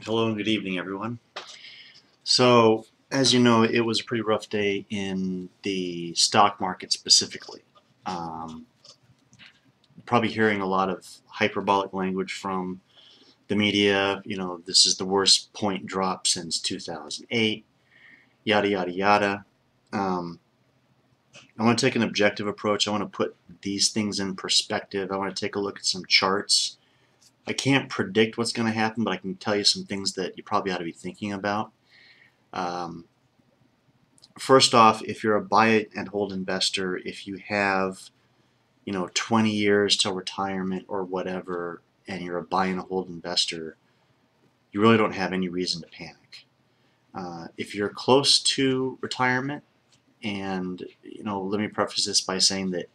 Hello and good evening, everyone. So, as you know, it was a pretty rough day in the stock market specifically. Um, Probably hearing a lot of hyperbolic language from the media. This is the worst point drop since 2008, yada, yada, yada. Um, I want to take an objective approach. I want to put these things in perspective. I want to take a look at some charts. I can't predict what's going to happen, but I can tell you some things that you probably ought to be thinking about. Um, First off, if you're a buy and hold investor, if you have 20 years till retirement or whatever, and you're a buy and hold investor, you really don't have any reason to panic. If you're close to retirement, and let me preface this by saying that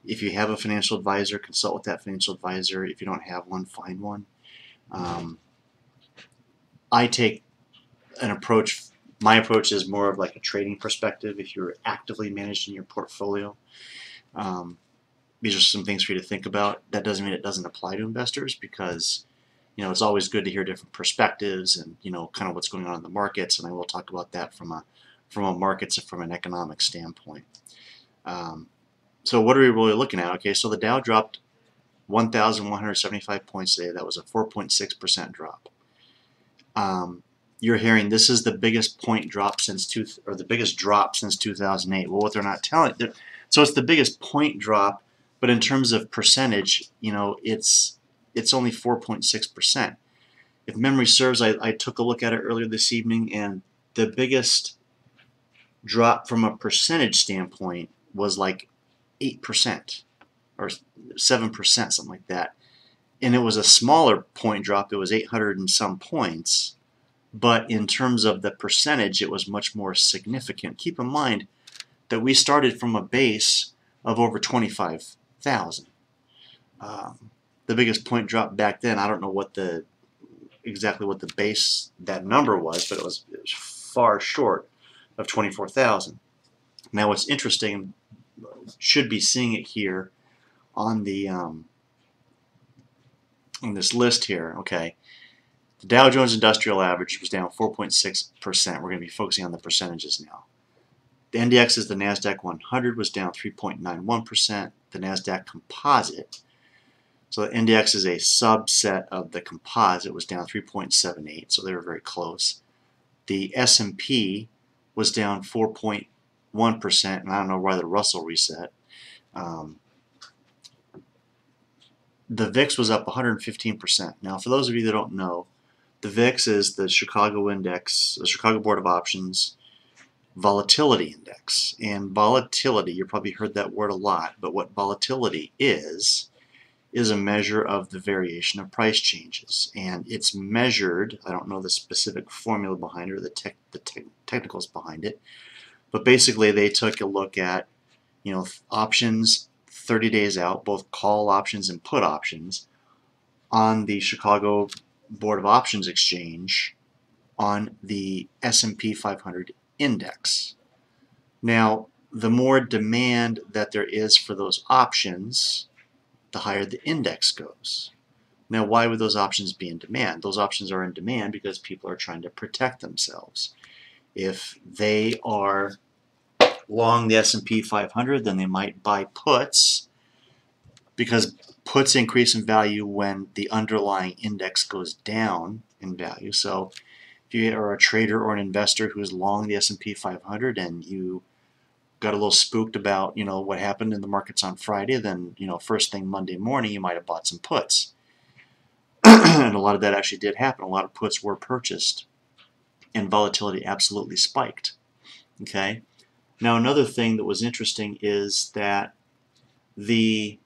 if you have a financial advisor, consult with that financial advisor. If you don't have one, find one. Um, I take an approach. My approach is more of like a trading perspective. If you're actively managing your portfolio, um, these are some things for you to think about. That doesn't mean it doesn't apply to investors, because it's always good to hear different perspectives and kind of what's going on in the markets. And I will talk about that from a markets from an economic standpoint. Um, so what are we really looking at? Okay, so the Dow dropped 1,175 points today. That was a 4.6% drop. You're hearing this is the biggest point drop since the biggest drop since 2008. Well, what they're not telling, so it's the biggest point drop, but in terms of percentage, it's only 4.6%. If memory serves, I took a look at it earlier this evening, and the biggest drop from a percentage standpoint was like 8% or 7%, something like that. And it was a smaller point drop. It was 800 and some points. But in terms of the percentage, it was much more significant. Keep in mind that we started from a base of over 25,000. The biggest point drop back then, I don't know exactly what the base, that number was, but it was far short of 24,000. Now what's interesting, should be seeing it here on the on this list here. Okay, the Dow Jones Industrial Average was down 4.6%. We're going to be focusing on the percentages now. The index is the NASDAQ 100 was down 3.91%. The NASDAQ Composite, so the index is a subset of the composite, was down 3.78, so they were very close. The S&P was down 4.1%, and I don't know why the Russell reset. The VIX was up 115%. Now, for those of you that don't know, the VIX is the Chicago Index, the Chicago Board of Options Volatility Index. And volatility, you've probably heard that word a lot, but what volatility is a measure of the variation of price changes. And it's measured, I don't know the specific formula behind it or the technicals behind it, but basically they took a look at options 30 days out, both call options and put options, on the Chicago Board of Options Exchange on the S&P 500 index. Now, the more demand that there is for those options, the higher the index goes. Now, why would those options be in demand? Those options are in demand because people are trying to protect themselves. If they are long the S&P 500, then they might buy puts, because puts increase in value when the underlying index goes down in value. So if you are a trader or an investor who is long the S&P 500 and you got a little spooked about what happened in the markets on Friday, then first thing Monday morning you might have bought some puts. And a lot of that actually did happen. A lot of puts were purchased and volatility absolutely spiked. Okay. Now another thing that was interesting is that the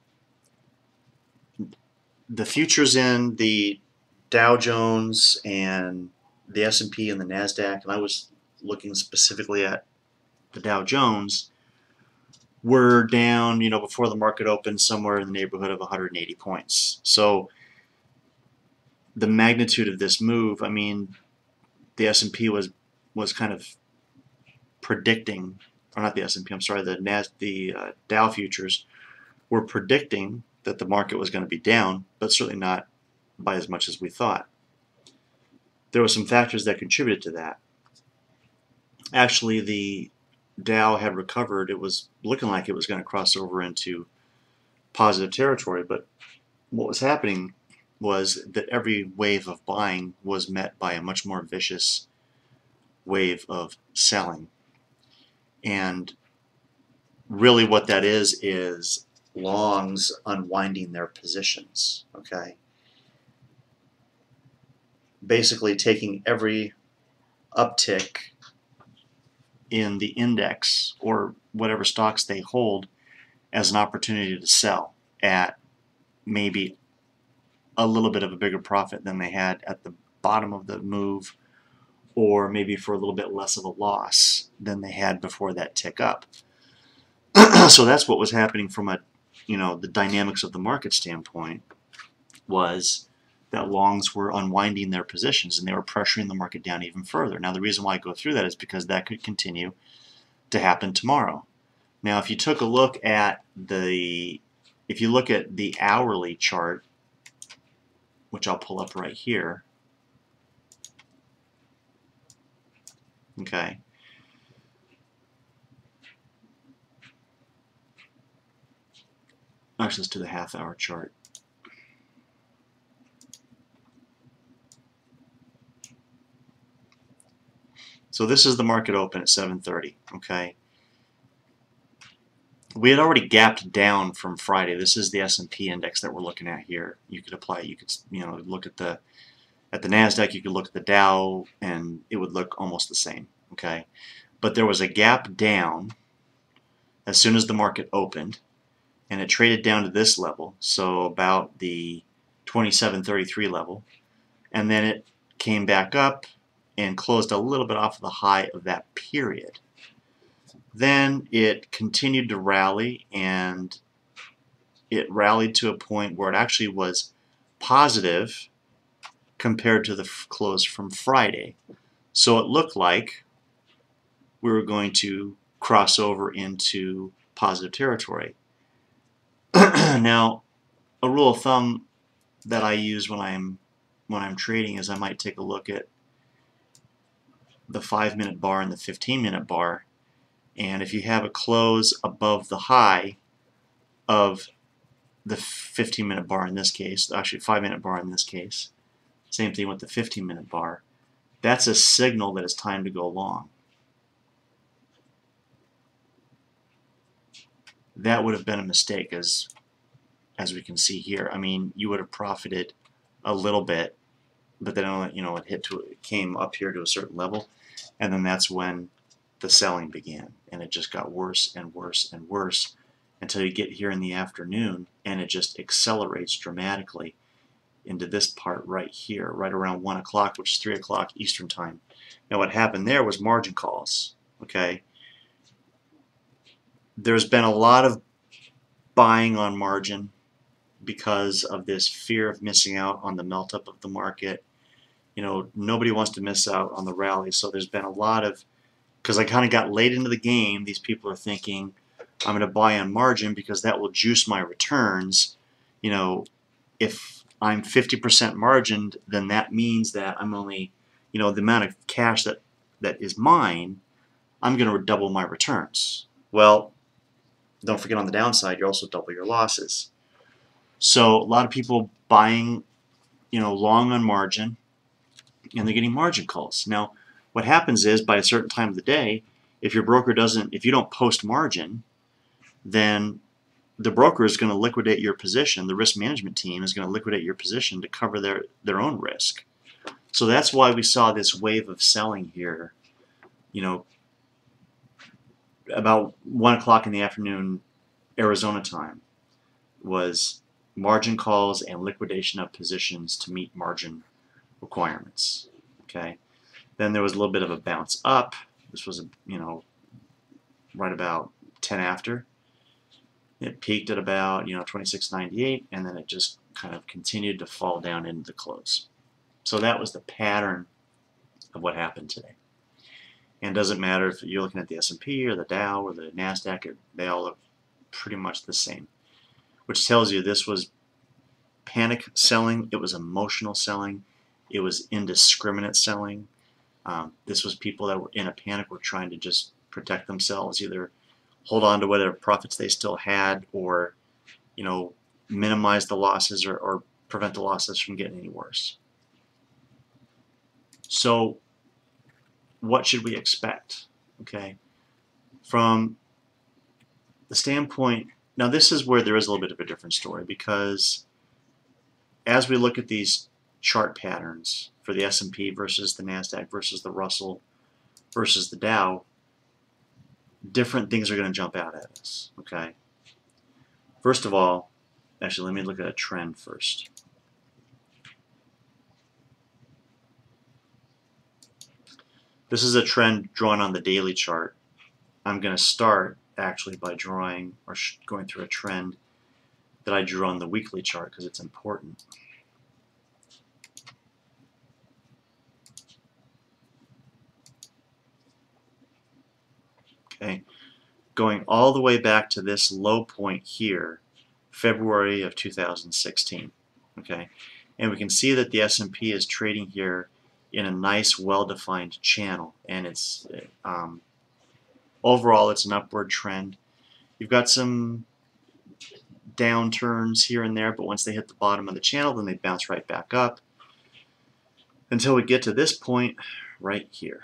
futures in the Dow Jones and the S&P and the NASDAQ, and I was looking specifically at the Dow Jones, were down, before the market opened, somewhere in the neighborhood of 180 points. So the magnitude of this move, I mean, the S&P was kind of predicting, or not the S&P, I'm sorry, the Dow futures were predicting that the market was going to be down, but certainly not by as much as we thought. there were some factors that contributed to that. Actually, the Dow had recovered. It was looking like it was going to cross over into positive territory, but what was happening was that every wave of buying was met by a much more vicious wave of selling. And really what that is longs unwinding their positions, okay? Basically taking every uptick in the index or whatever stocks they hold as an opportunity to sell at maybe a little bit of a bigger profit than they had at the bottom of the move, or maybe for a little bit less of a loss than they had before that tick up. So that's what was happening from a, the dynamics of the market standpoint, was that longs were unwinding their positions and they were pressuring the market down even further. Now the reason why I go through that is because that could continue to happen tomorrow. Now if you took a look at the hourly chart, which I'll pull up right here, okay, actually let's do the half-hour chart. So this is the market open at 7:30, okay? We had already gapped down from Friday. This is the S&P index that we're looking at here. You could apply, you could, look at the NASDAQ, you could look at the Dow, and it would look almost the same, okay? But there was a gap down as soon as the market opened, and it traded down to this level, so about the 2733 level, and then it came back up and closed a little bit off of the high of that period. Then it continued to rally, and it rallied to a point where it actually was positive compared to the close from Friday. So it looked like we were going to cross over into positive territory. Now, a rule of thumb that I use when I'm trading is I might take a look at the 5-minute bar and the 15-minute bar, and if you have a close above the high of the 15-minute bar in this case, actually 5-minute bar in this case, same thing with the 15-minute bar, that's a signal that it's time to go long. That would have been a mistake, as we can see here. I mean, you would have profited a little bit, but then it came up here to a certain level, and then that's when the selling began, and it just got worse and worse and worse until you get here in the afternoon, and it just accelerates dramatically into this part right here, right around 1 o'clock, which is 3 o'clock Eastern time. Now what happened there was margin calls, okay? There's been a lot of buying on margin because of this fear of missing out on the melt up of the market. Nobody wants to miss out on the rally, so there's been a lot of, because I kind of got late into the game, these people are thinking, I'm going to buy on margin because that will juice my returns. If I'm 50% margined, then that means that I'm only, the amount of cash that is mine, I'm going to double my returns. Well, don't forget on the downside, you also double your losses. So a lot of people buying, long on margin, and they're getting margin calls. Now, what happens is, by a certain time of the day, if your broker if you don't post margin, then the broker is going to liquidate your position. The risk management team is going to liquidate your position to cover their own risk. So that's why we saw this wave of selling here, about 1 o'clock in the afternoon Arizona time, was margin calls and liquidation of positions to meet margin requirements. Okay. Then there was a little bit of a bounce up. This was right about 10 after. It peaked at about 26.98, and then it just kind of continued to fall down into the close. So that was the pattern of what happened today. And it doesn't matter if you're looking at the S&P or the Dow or the NASDAQ, they all look pretty much the same, which tells you this was panic selling, it was emotional selling, It was indiscriminate selling. This was people that were in a panic, were trying to just protect themselves, either hold on to whatever profits they still had, or minimize the losses, or prevent the losses from getting any worse. So what should we expect? Okay, from the standpoint, now this is where there is a little bit of a different story, because as we look at these chart patterns for the S&P versus the NASDAQ versus the Russell versus the Dow, different things are going to jump out at us. Okay, first of all, actually let me look at a trend first. This is a trend drawn on the daily chart. I'm going to start actually by drawing or going through a trend that I drew on the weekly chart, because it's important. Okay, going all the way back to this low point here, February of 2016. Okay, and we can see that the S&P is trading here in a nice, well-defined channel, and it's overall it's an upward trend. You've got some downturns here and there, but once they hit the bottom of the channel, then they bounce right back up until we get to this point right here.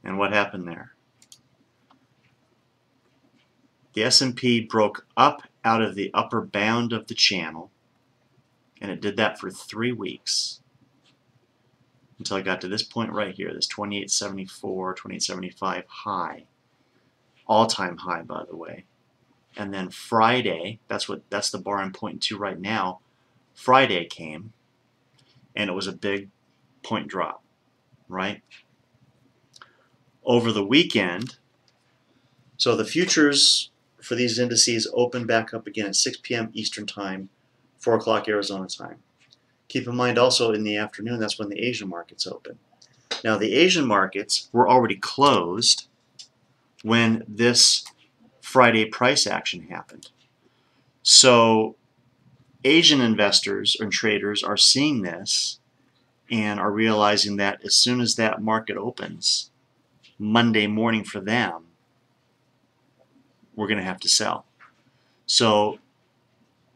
And what happened there? The S&P broke up out of the upper bound of the channel, and it did that for 3 weeks until I got to this point right here, this 2874, 2875 high, all-time high, by the way. And then Friday, that's the bar I'm pointing to right now. Friday came, and it was a big point drop, right? Over the weekend, so the futures for these indices open back up again at 6 p.m. Eastern Time, 4 o'clock Arizona time. Keep in mind also in the afternoon, that's when the Asian markets open. Now the Asian markets were already closed when this Friday price action happened. So Asian investors and traders are seeing this and are realizing that as soon as that market opens, Monday morning for them, we're going to have to sell. So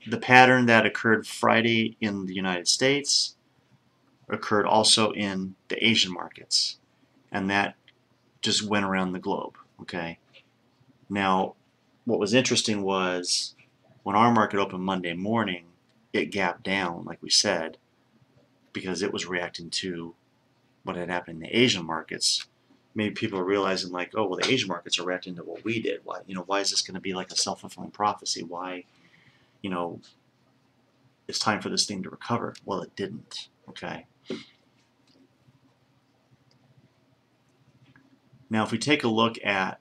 the pattern that occurred Friday in the United States occurred also in the Asian markets, and that just went around the globe. Okay. Now, what was interesting was when our market opened Monday morning, it gapped down, like we said, because it was reacting to what had happened in the Asian markets. Maybe people are realizing, like, oh, well, the Asian markets are reacting to what we did. Why, why is this going to be like a self-fulfilling prophecy? Why, it's time for this thing to recover? Well, it didn't. Okay. Now, if we take a look at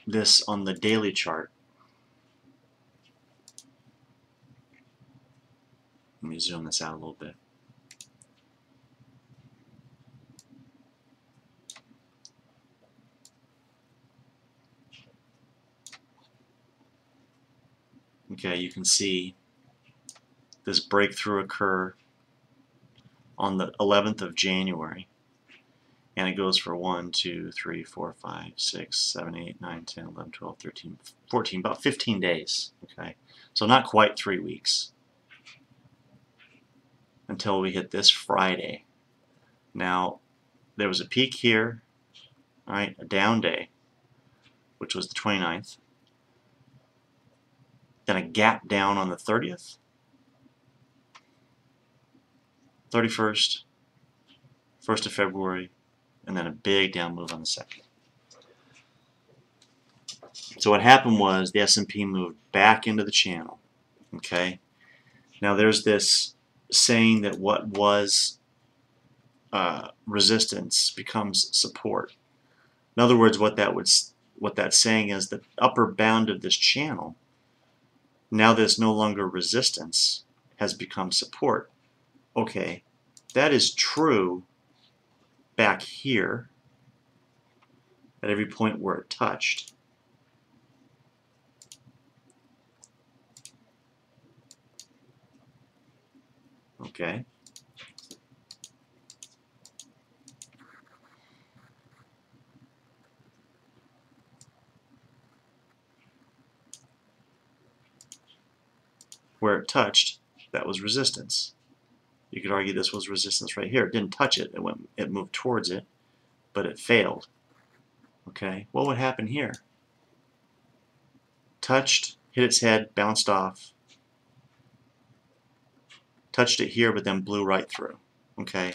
this on the daily chart, let me zoom this out a little bit. Okay, you can see this breakthrough occur on the 11th of January, and it goes for 1, 2, 3, 4, 5, 6, 7, 8, 9, 10, 11, 12, 13, 14, about 15 days. Okay, so not quite 3 weeks until we hit this Friday. Now, there was a peak here, all right, a down day, which was the 29th. Then a gap down on the 30th, 31st, 1st of February, and then a big down move on the 2nd. So what happened was the S&P moved back into the channel. Okay. Now there's this saying that what was resistance becomes support. In other words, what that's saying is the upper bound of this channel, now there's no longer resistance, has become support. Okay, that is true back here at every point where it touched. Okay. Where it touched, that was resistance. You could argue this was resistance right here. It didn't touch it. It moved towards it, but it failed. Okay. What would happen here? Touched, hit its head, bounced off. Touched it here, but then blew right through. Okay.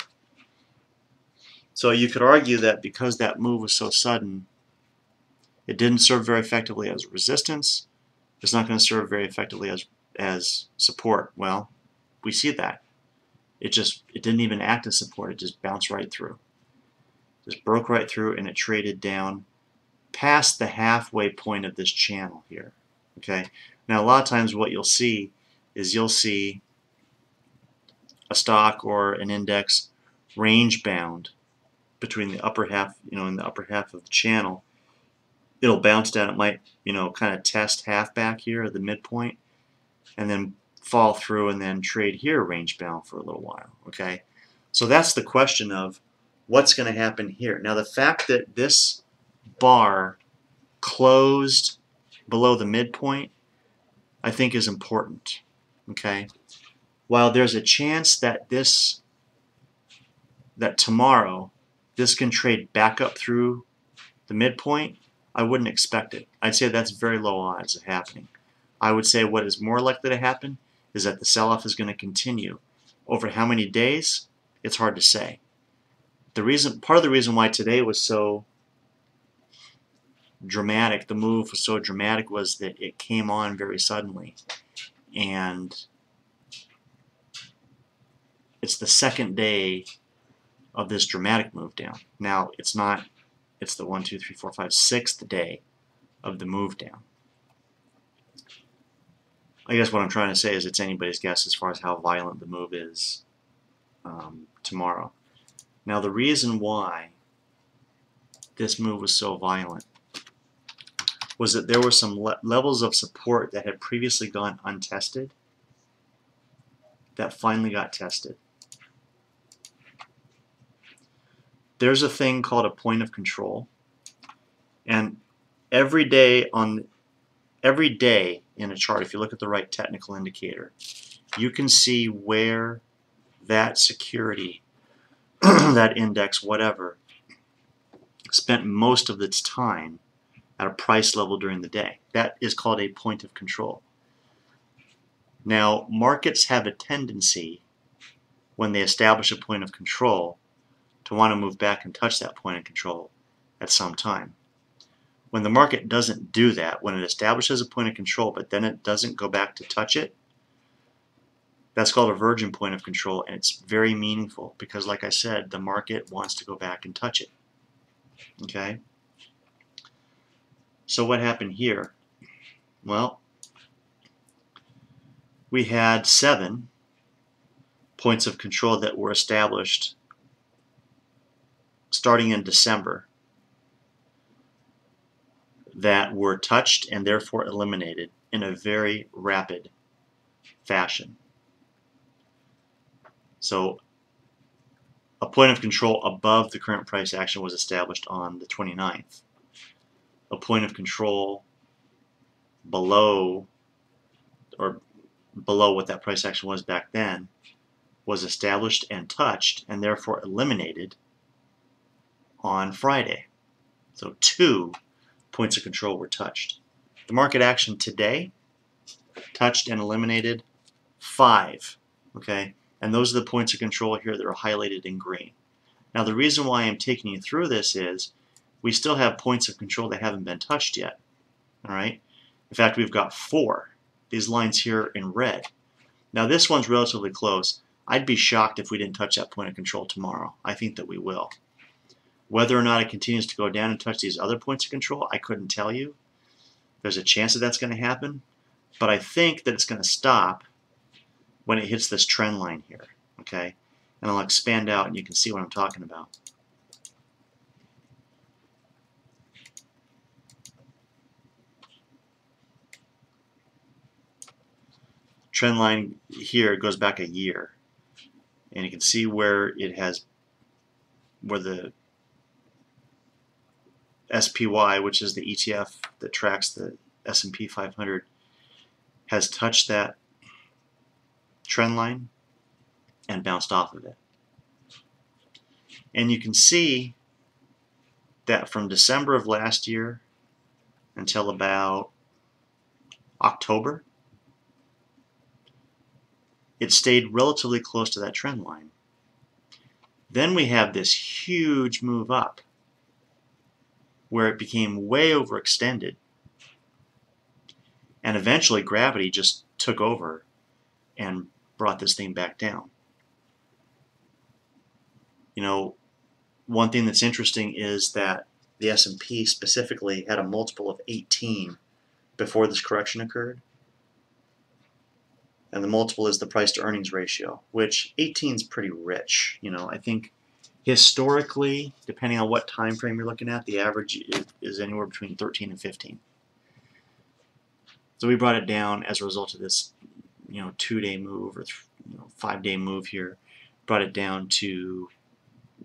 So you could argue that because that move was so sudden, it didn't serve very effectively as resistance. It's not going to serve very effectively as support. Well, we see that. It didn't even act as support. It just bounced right through. Just broke right through, and it traded down past the halfway point of this channel here. Okay. Now a lot of times what you'll see is you'll see a stock or an index range bound between the upper half, in the upper half of the channel. It'll bounce down. It might, kind of test half back here at the midpoint, and then fall through and then trade here range bound for a little while. Okay, so that's the question of what's going to happen here. Now the fact that this bar closed below the midpoint, I think, is important. Okay, while there's a chance that tomorrow this can trade back up through the midpoint, I wouldn't expect it. I'd say that's very low odds of happening. I would say what is more likely to happen is that the sell-off is going to continue. Over how many days? It's hard to say. Part of the reason why today was so dramatic, the move was so dramatic, was that it came on very suddenly. And it's the second day of this dramatic move down. Now, it's not, it's the 1, 2, 3, 4, 5, 6th day of the move down. I guess what I'm trying to say is it's anybody's guess as far as how violent the move is tomorrow. Now, the reason why this move was so violent was that there were some levels of support that had previously gone untested that finally got tested. There's a thing called a point of control, and every day in a chart, if you look at the right technical indicator, you can see where that security, that index, whatever, spent most of its time at a price level during the day. That is called a point of control. Now, markets have a tendency, when they establish a point of control, to want to move back and touch that point of control at some time. When the market doesn't do that, when it establishes a point of control but then it doesn't go back to touch it, that's called a virgin point of control, and it's very meaningful because, like I said, the market wants to go back and touch it. Okay? So what happened here? Well, we had 7 points of control that were established starting in December that were touched and therefore eliminated in a very rapid fashion. So a point of control above the current price action was established on the 29th. A point of control below what that price action was back then was established and touched and therefore eliminated on Friday. So 2 points of control were touched. The market action today touched and eliminated 5. Okay, and those are the points of control here that are highlighted in green. Now the reason why I'm taking you through this is we still have points of control that haven't been touched yet. All right. In fact, we've got 4. These lines here in red. Now this one's relatively close. I'd be shocked if we didn't touch that point of control tomorrow. I think that we will. Whether or not it continues to go down and touch these other points of control, I couldn't tell you. There's a chance that that's going to happen, but I think that it's going to stop when it hits this trend line here. Okay, and I'll expand out and you can see what I'm talking about. Trend line here goes back a year. and you can see where the SPY, which is the ETF that tracks the S&P 500, has touched that trend line and bounced off of it. And you can see that from December of last year until about October, it stayed relatively close to that trend line. Then we have this huge move up where it became way overextended, and eventually gravity just took over and brought this thing back down. You know, one thing that's interesting is that the S&P specifically had a multiple of 18 before this correction occurred. And the multiple is the price to earnings ratio, which 18 is pretty rich. You know, I think historically, depending on what time frame you're looking at, the average is anywhere between 13 and 15. So we brought it down as a result of this, 2-day move or 5-day move here. Brought it down to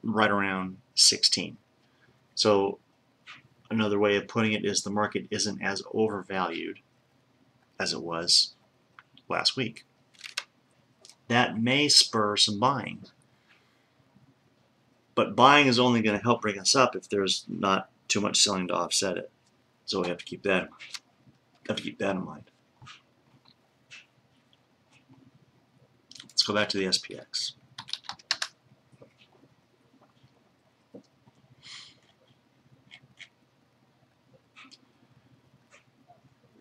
right around 16. So another way of putting it is the market isn't as overvalued as it was last week. That may spur some buying. But buying is only going to help bring us up if there's not too much selling to offset it. So we have to keep that in mind. Let's go back to the SPX.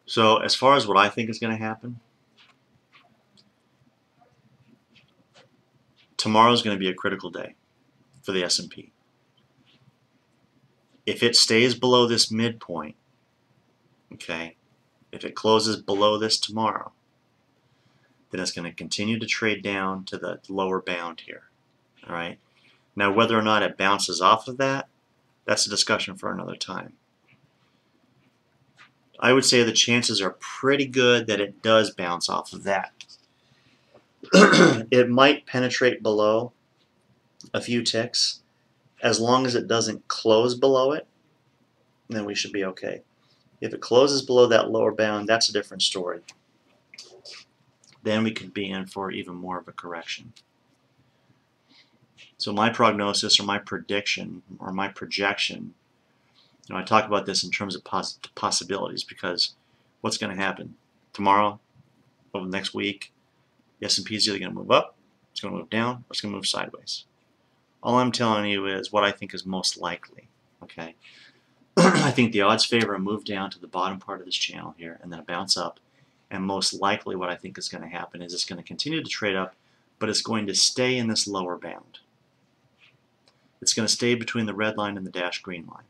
So as far as what I think is going to happen, tomorrow is going to be a critical day for the S&P. If it stays below this midpoint, okay, if it closes below this tomorrow, then it's going to continue to trade down to the lower bound here. All right. Now, whether or not it bounces off of that, that's a discussion for another time. I would say the chances are pretty good that it does bounce off of that. It might penetrate below a few ticks. As long as it doesn't close below it, then we should be okay. If it closes below that lower bound, that's a different story. Then we could be in for even more of a correction. So my prognosis or my prediction or my projection, I talk about this in terms of possibilities, because what's going to happen tomorrow, over the next week, the S&P is either going to move up, it's going to move down, or it's going to move sideways. All I'm telling you is what I think is most likely. Okay, I think the odds favor a move down to the bottom part of this channel here and then a bounce up. And most likely what I think is going to happen is it's going to continue to trade up, but it's going to stay in this lower bound. It's going to stay between the red line and the dashed green line.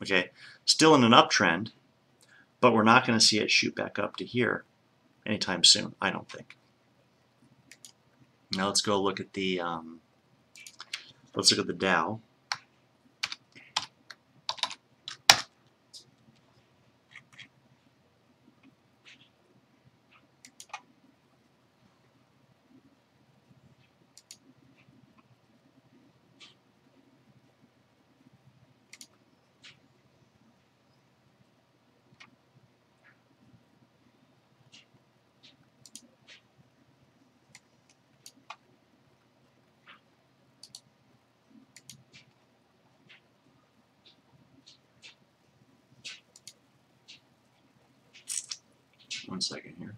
Okay, still in an uptrend, but we're not going to see it shoot back up to here anytime soon, I don't think. Now let's go look at the Dow. One second here.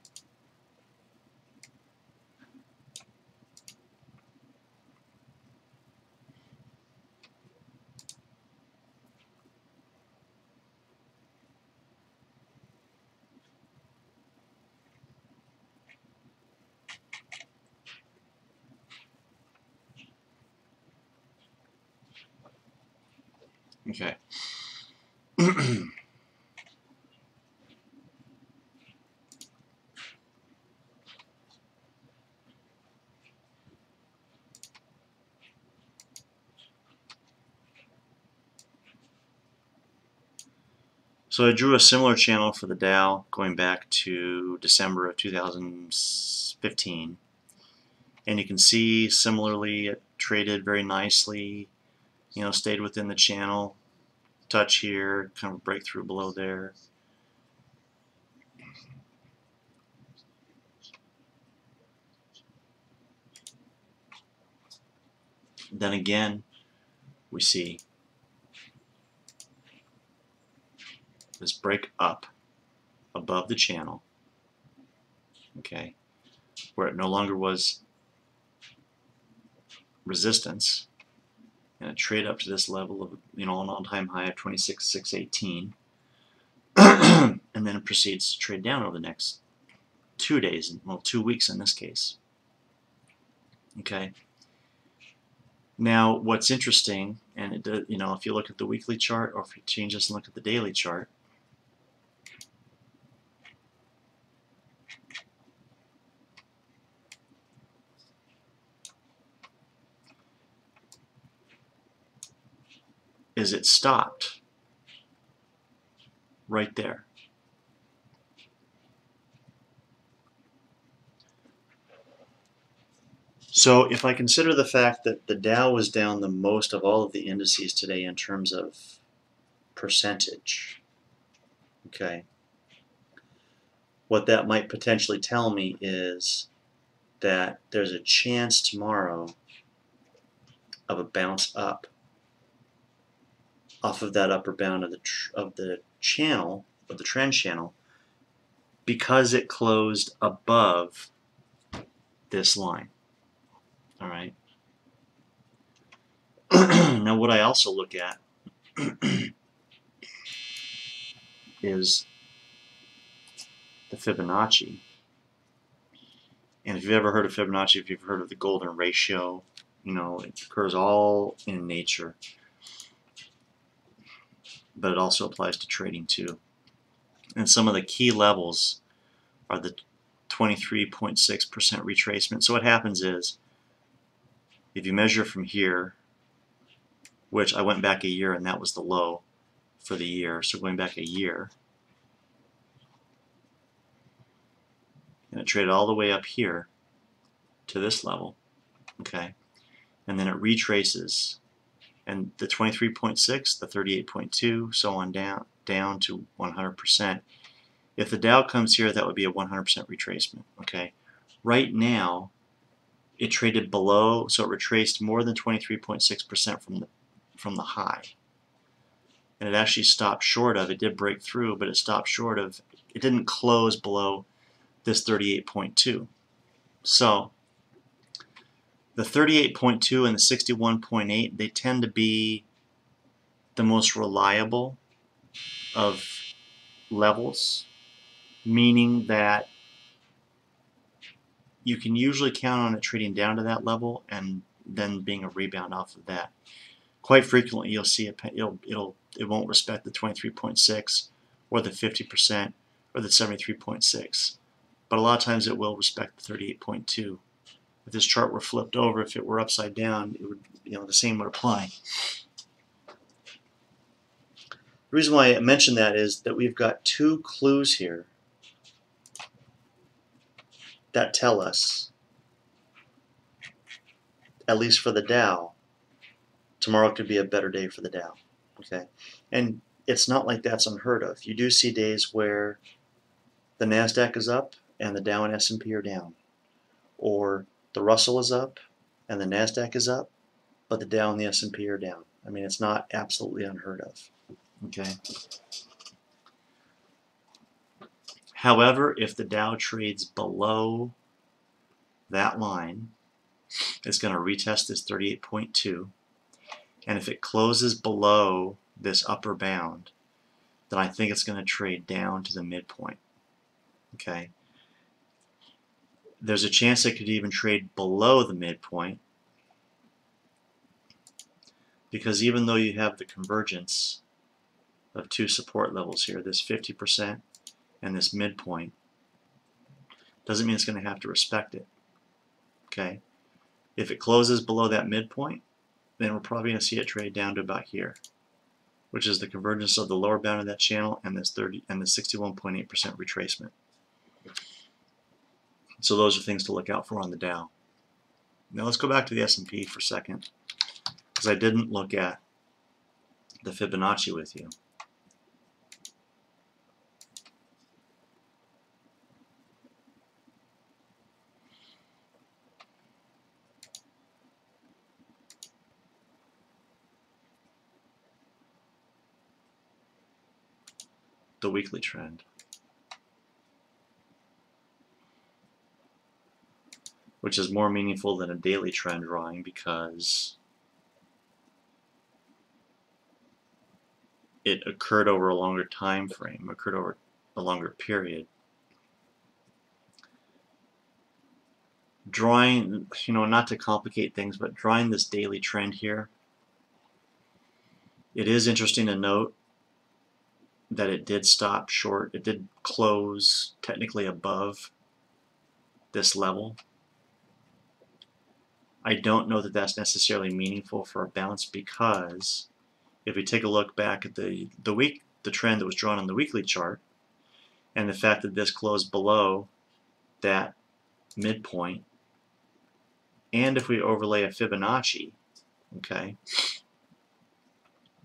Okay. So I drew a similar channel for the Dow going back to December of 2015. And you can see similarly it traded very nicely, you know, stayed within the channel, touch here, kind of breakthrough below there. Then again, we see this break up above the channel, okay, where it no longer was resistance, and it trade up to this level of, you know, an all-time high of 26,618, and then it proceeds to trade down over the next 2 days, well, 2 weeks in this case. Okay. Now, what's interesting, and it, you know, if you look at the weekly chart, or if you change this and look at the daily chart, is it stopped right there. So if I consider the fact that the Dow was down the most of all of the indices today in terms of percentage, okay, what that might potentially tell me is that there's a chance tomorrow of a bounce up off of that upper bound of the channel, of the trend channel, because it closed above this line. All right. Now, what I also look at is the Fibonacci. And if you've ever heard of Fibonacci, if you've heard of the golden ratio, you know, it occurs all in nature, but it also applies to trading too. And some of the key levels are the 23.6% retracement. So what happens is, if you measure from here, which I went back a year and that was the low for the year, so going back a year, and it traded all the way up here to this level, okay, and then it retraces, and the 23.6, the 38.2, so on down to 100%. If the Dow comes here, that would be a 100% retracement, okay. Right now, it traded below, so it retraced more than 23.6% from the high. And it actually stopped short of, it did break through, but it stopped short of, it didn't close below this 38.2. So the 38.2 and the 61.8, they tend to be the most reliable of levels, meaning that you can usually count on it trading down to that level and then being a rebound off of that. Quite frequently, you'll see it won't respect the 23.6 or the 50% or the 73.6, but a lot of times it will respect the 38.2. If this chart were flipped over, if it were upside down, it would, you know, the same would apply. The reason why I mention that is that we've got two clues here that tell us, at least for the Dow, tomorrow could be a better day for the Dow. Okay, and it's not like that's unheard of. You do see days where the NASDAQ is up and the Dow and S&P are down, or the Russell is up and the NASDAQ is up, but the Dow and the S&P are down. I mean, it's not absolutely unheard of. Okay. However, if the Dow trades below that line, it's going to retest this 38.2, and if it closes below this upper bound, then I think it's going to trade down to the midpoint. Okay. There's a chance it could even trade below the midpoint, because even though you have the convergence of two support levels here, this 50% and this midpoint, doesn't mean it's going to have to respect it. Okay. If it closes below that midpoint, then we're probably going to see it trade down to about here, which is the convergence of the lower bound of that channel and this 61.8% retracement. So those are things to look out for on the Dow. Now let's go back to the S&P for a second, because I didn't look at the Fibonacci with you. The weekly trend, which is more meaningful than a daily trend drawing because it occurred over a longer time frame, occurred over a longer period. Drawing, not to complicate things, but drawing this daily trend here, it is interesting to note that it did stop short. It did close technically above this level. I don't know that that's necessarily meaningful for a bounce, because if we take a look back at the trend that was drawn on the weekly chart, and the fact that this closed below that midpoint, and if we overlay a Fibonacci, okay,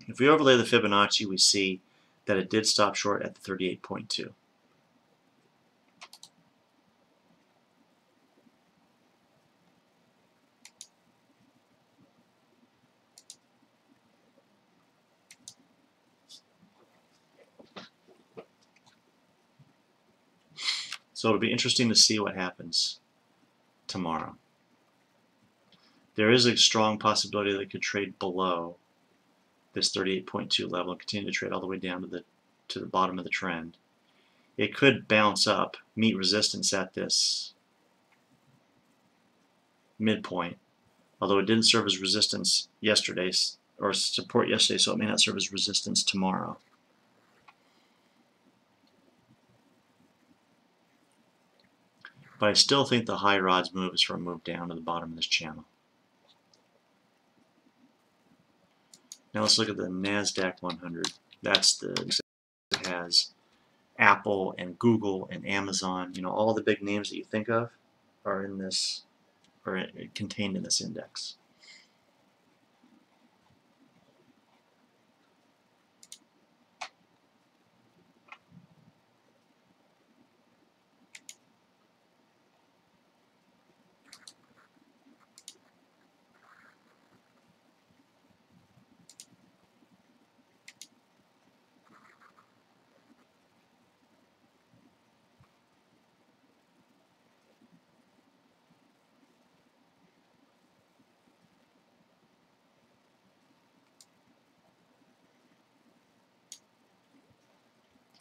if we overlay the Fibonacci, we see that it did stop short at the 38.2. So it'll be interesting to see what happens tomorrow. There is a strong possibility that it could trade below this 38.2 level and continue to trade all the way down to the bottom of the trend. It could bounce up, meet resistance at this midpoint, although it didn't serve as resistance yesterday, or support yesterday, so it may not serve as resistance tomorrow. But I still think the high odds move is for a move down to the bottom of this channel. Now let's look at the NASDAQ 100. That's the that has Apple and Google and Amazon. All the big names that you think of are in this, or contained in this index.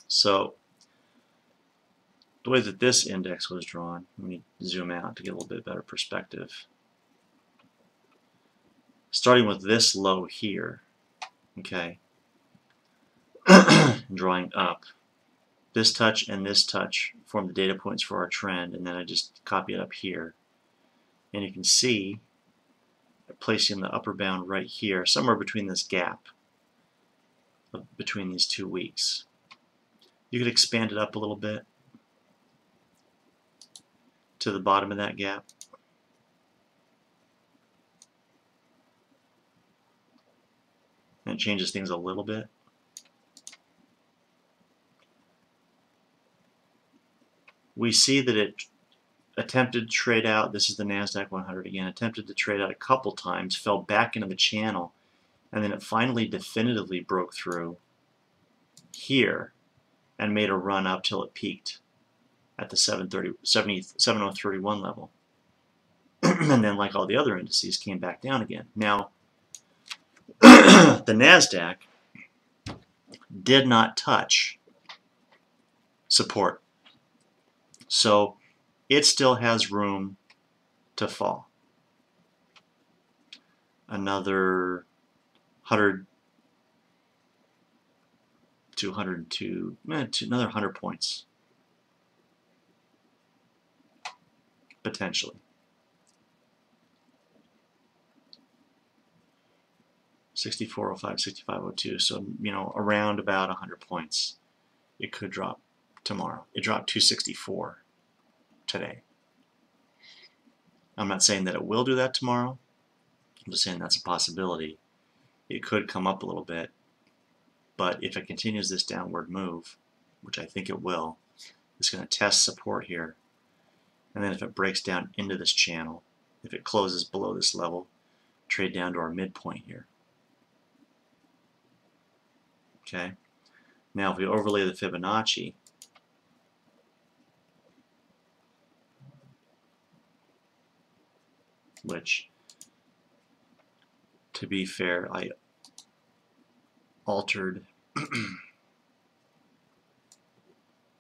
So the way that this index was drawn, let me zoom out to get a little bit better perspective. Starting with this low here, okay, drawing up. This touch and this touch form the data points for our trend, and then I just copy it up here. And you can see placing the upper bound right here, somewhere between this gap between these 2 weeks. You could expand it up a little bit to the bottom of that gap. And it changes things a little bit. We see that it attempted to trade out. This is the NASDAQ 100 again. Attempted to trade out a couple times, fell back into the channel, and then it finally definitively broke through here and made a run up till it peaked at the 7031 level. And then, like all the other indices, came back down again. Now, the NASDAQ did not touch support. So it still has room to fall. Another 100 to 102, another 100 points, potentially. 6405, 6502, so around about 100 points it could drop tomorrow. It dropped 264 today. I'm not saying that it will do that tomorrow. I'm just saying that's a possibility. It could come up a little bit, but if it continues this downward move, which I think it will, it's going to test support here. And then if it breaks down into this channel, if it closes below this level, trade down to our midpoint here. Okay. Now if we overlay the Fibonacci, which, to be fair, I altered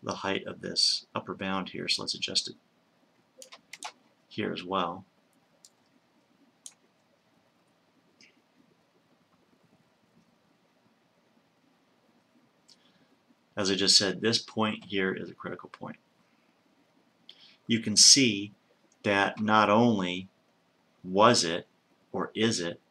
the height of this upper bound here, so let's adjust it here as well. As I just said, this point here is a critical point. You can see that not only was it, or is it,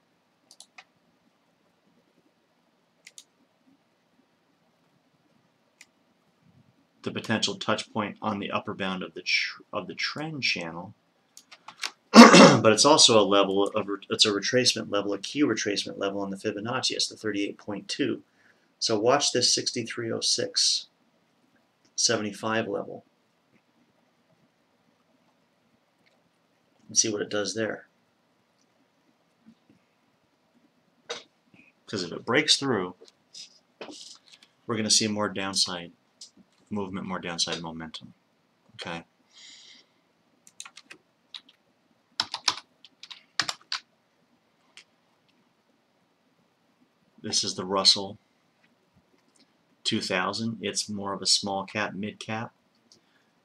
the potential touch point on the upper bound of the trend channel, but it's also a level of, it's a retracement level, a key retracement level on the Fibonacci. It's the 38.2. So watch this 6306.75 level and see what it does there. Because if it breaks through, we're going to see more downside movement, more downside momentum. Okay. This is the Russell 2000. It's more of a small cap, mid cap.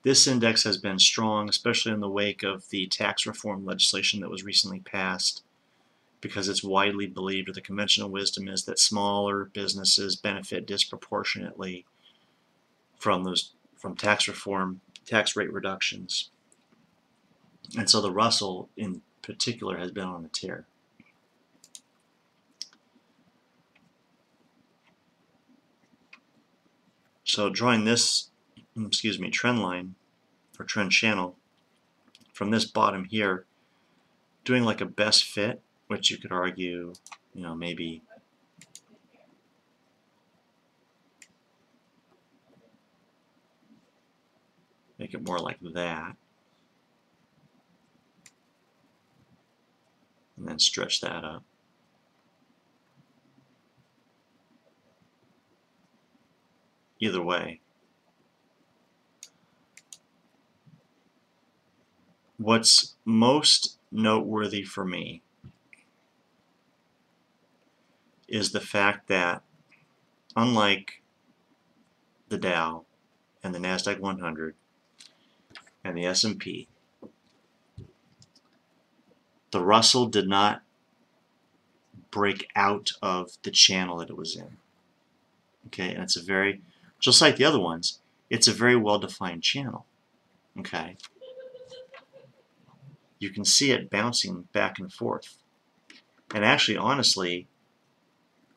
This index has been strong, especially in the wake of the tax reform legislation that was recently passed, because it's widely believed, or the conventional wisdom is, that smaller businesses benefit disproportionately from tax reform, tax rate reductions. And so the Russell in particular has been on a tear. So drawing this, trend line or trend channel from this bottom here, doing like a best fit, which you could argue, maybe make it more like that, and then stretch that up. Either way, what's most noteworthy for me is the fact that, unlike the Dow and the NASDAQ 100 and the S&P, the Russell did not break out of the channel that it was in. Okay, and it's a very, just like the other ones, it's a very well-defined channel. Okay, you can see it bouncing back and forth, and actually, honestly,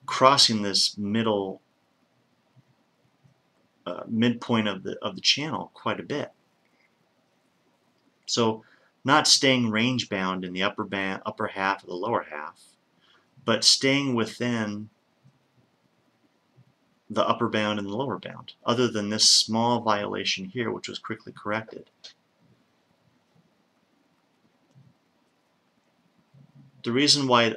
crossing this midpoint of the channel quite a bit. So, not staying range bound in the upper half or the lower half, but staying within the upper bound and the lower bound, other than this small violation here, which was quickly corrected. The reason why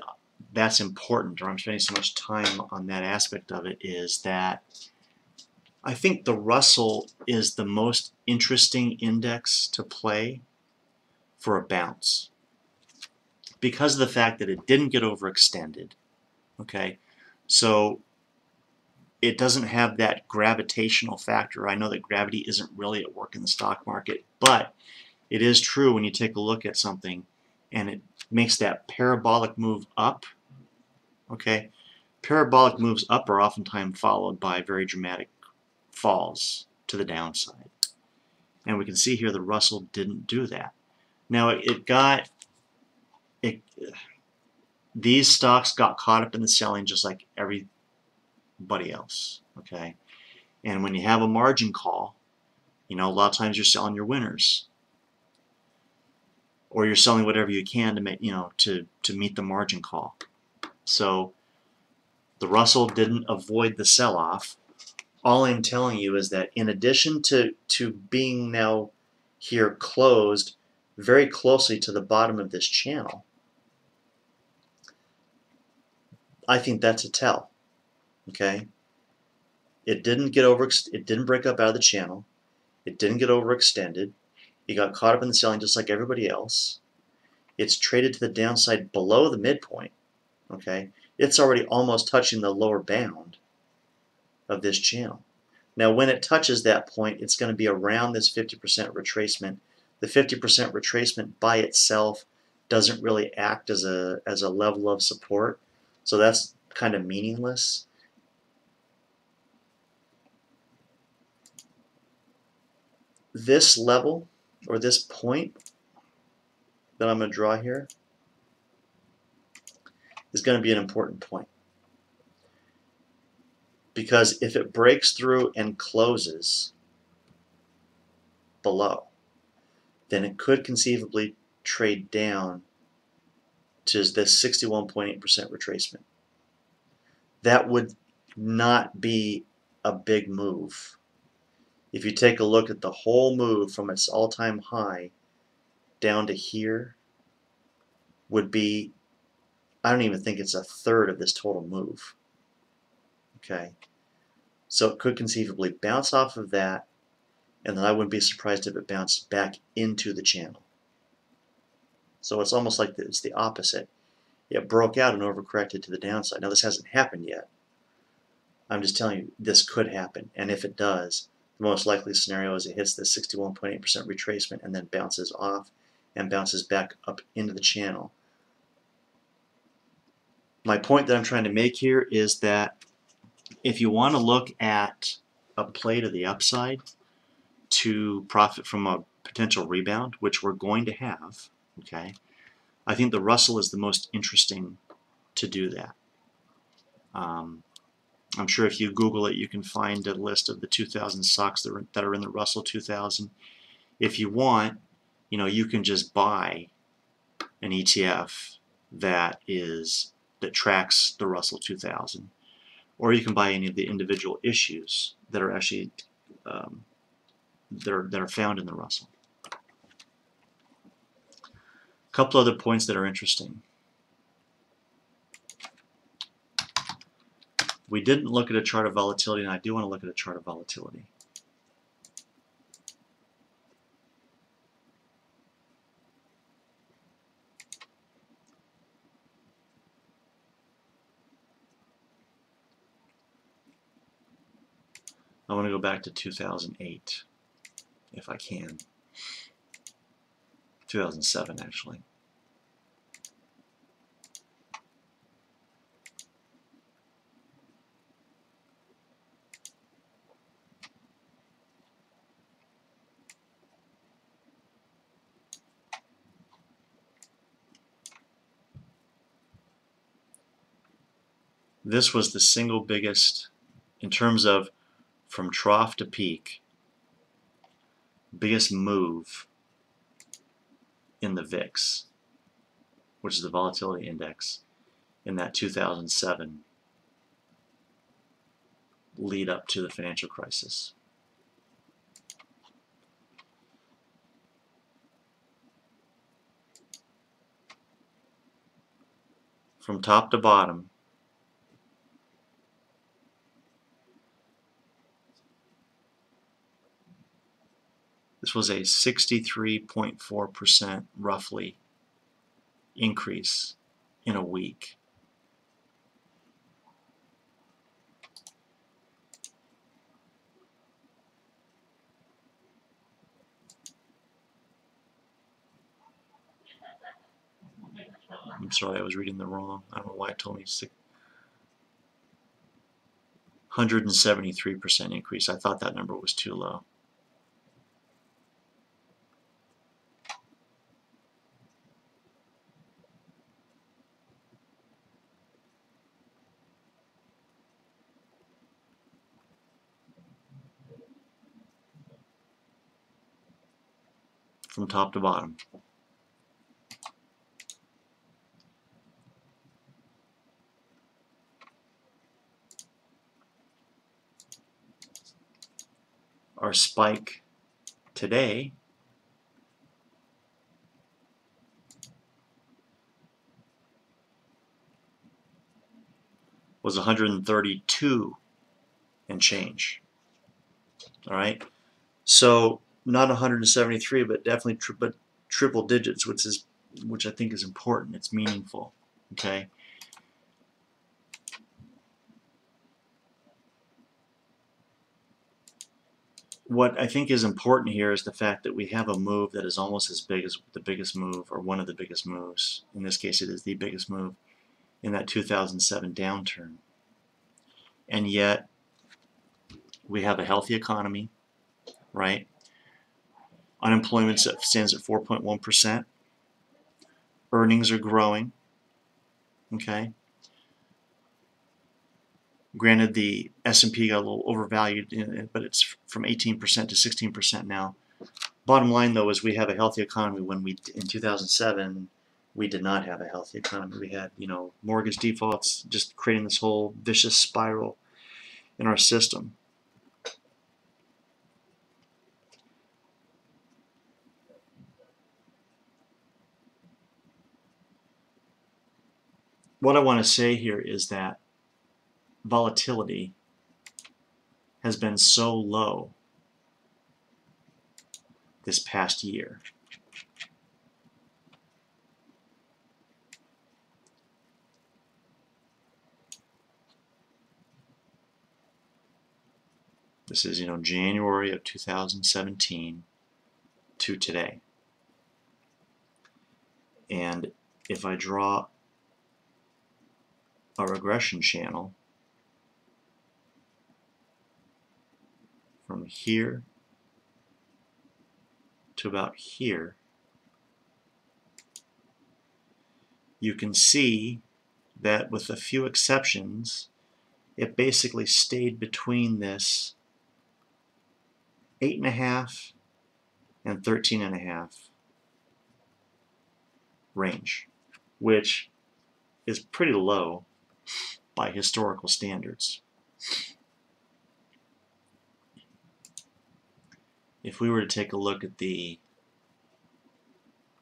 that's important, or I'm spending so much time on that aspect of it, is that I think the Russell is the most interesting index to play for a bounce, because of the fact that it didn't get overextended. Okay, so it doesn't have that gravitational factor. I know that gravity isn't really at work in the stock market, but it is true when you take a look at something and it makes that parabolic move up. Okay, parabolic moves up are oftentimes followed by very dramatic falls to the downside. And we can see here the Russell didn't do that. Now these stocks got caught up in the selling just like everybody else. Okay, and when you have a margin call, a lot of times you're selling your winners. or you're selling whatever you can to make, to meet the margin call. So the Russell didn't avoid the sell-off. All I'm telling you is that in addition to being now here closed very closely to the bottom of this channel, I think that's a tell. Okay, it didn't break up out of the channel. It didn't get overextended. It got caught up in the selling just like everybody else. It's traded to the downside below the midpoint. Okay, it's already almost touching the lower bound of this channel. Now when it touches that point, it's going to be around this 50% retracement. The 50% retracement by itself doesn't really act as a level of support, so that's kind of meaningless. This level, or this point that I'm going to draw here, is going to be an important point. Because if it breaks through and closes below, then it could conceivably trade down to this 61.8% retracement. That would not be a big move. If you take a look at the whole move from its all-time high down to here, would be, I don't even think it's a third of this total move. Okay, so it could conceivably bounce off of that, and then I wouldn't be surprised if it bounced back into the channel. So it's almost like it's the opposite. It broke out and overcorrected to the downside. Now this hasn't happened yet. I'm just telling you this could happen, and if it does, the most likely scenario is it hits the 61.8% retracement and then bounces off and bounces back up into the channel. My point that I'm trying to make here is that if you want to look at a play to the upside to profit from a potential rebound, which we're going to have, okay, I think the Russell is the most interesting to do that. I'm sure if you Google it, you can find a list of the 2,000 stocks that are in the Russell 2000. If you want, you can just buy an ETF that tracks the Russell 2000, or you can buy any of the individual issues that are actually that are found in the Russell. A couple other points that are interesting. We didn't look at a chart of volatility, and I do want to look at a chart of volatility. I want to go back to 2008, if I can. 2007, actually. This was the single biggest, in terms of from trough to peak, biggest move in the VIX, which is the volatility index, in that 2007 lead up to the financial crisis. From top to bottom, this was a 63.4% roughly increase in a week. I'm sorry, I was reading the wrong. I don't know why it told me 173% increase. I thought that number was too low. From top to bottom. our spike today was 132 and change. All right, so not 173, but definitely triple digits, which I think is important. It's meaningful. Okay. What I think is important here is the fact that we have a move that is almost as big as the biggest move, or one of the biggest moves. In this case, it is the biggest move in that 2007 downturn. And yet, we have a healthy economy, right? Unemployment stands at 4.1%. Earnings are growing, okay? Granted, the S&P got a little overvalued, but it's from 18% to 16% now. Bottom line, though, is we have a healthy economy when in 2007, we did not have a healthy economy. We had, mortgage defaults, just creating this whole vicious spiral in our system. What I want to say here is that volatility has been so low this past year. This is, January of 2017 to today. And if I draw a regression channel from here to about here, you can see that with a few exceptions, it basically stayed between this 8.5 and 13.5 range, which is pretty low by historical standards. If we were to take a look at the